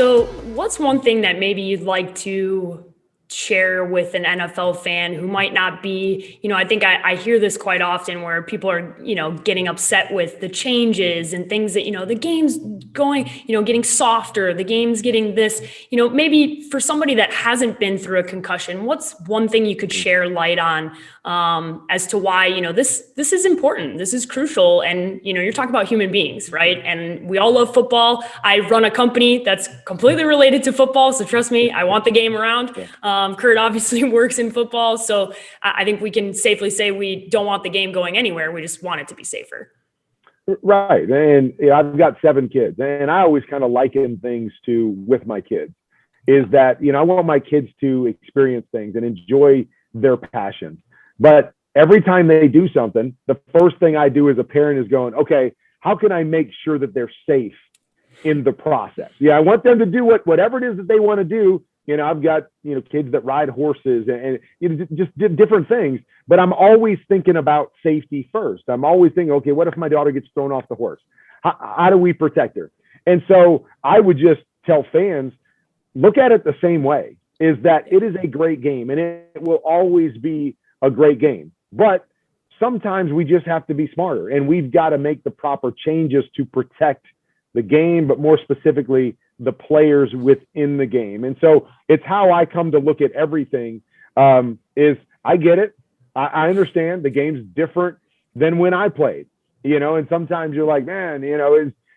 So, what's one thing that maybe you'd like to share with an NFL fan who might not be, I think I hear this quite often where people are, getting upset with the changes and things that, the game's going, getting softer, the game's getting this, maybe for somebody that hasn't been through a concussion, what's one thing you could share light on as to why, this is important, this is crucial. And, you're talking about human beings, right? And we all love football. I run a company that's completely related to football. So trust me, I want the game around. Kurt obviously works in football. So I think we can safely say we don't want the game going anywhere. We just want it to be safer. Right. And I've got 7 kids, and I always kind of liken things to with my kids is that, I want my kids to experience things and enjoy their passions. But every time they do something, the first thing I do as a parent is going, okay, how can I make sure that they're safe in the process? I want them to do whatever it is that they want to do. I've got, kids that ride horses and just did different things, but I'm always thinking about safety first. I'm always thinking, okay, what if my daughter gets thrown off the horse? How do we protect her? And so I would just tell fans, look at it the same way, is that it is a great game and it will always be a great game. But sometimes we just have to be smarter and we've got to make the proper changes to protect the game, but more specifically, the players within the game. And so it's how I come to look at everything is I get it. I understand the game's different than when I played, and sometimes you're like, man,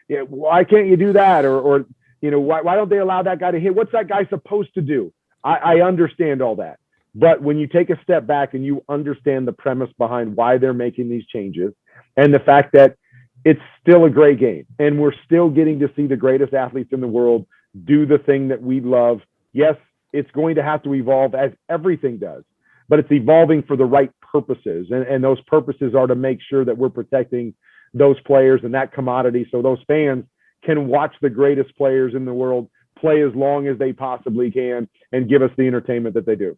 why can't you do that? Or why don't they allow that guy to hit? What's that guy supposed to do? I understand all that. But when you take a step back and you understand the premise behind why they're making these changes and the fact that it's still a great game and we're still getting to see the greatest athletes in the world do the thing that we love. Yes, it's going to have to evolve as everything does, but it's evolving for the right purposes. And those purposes are to make sure that we're protecting those players and that commodity so those fans can watch the greatest players in the world play as long as they possibly can and give us the entertainment that they do.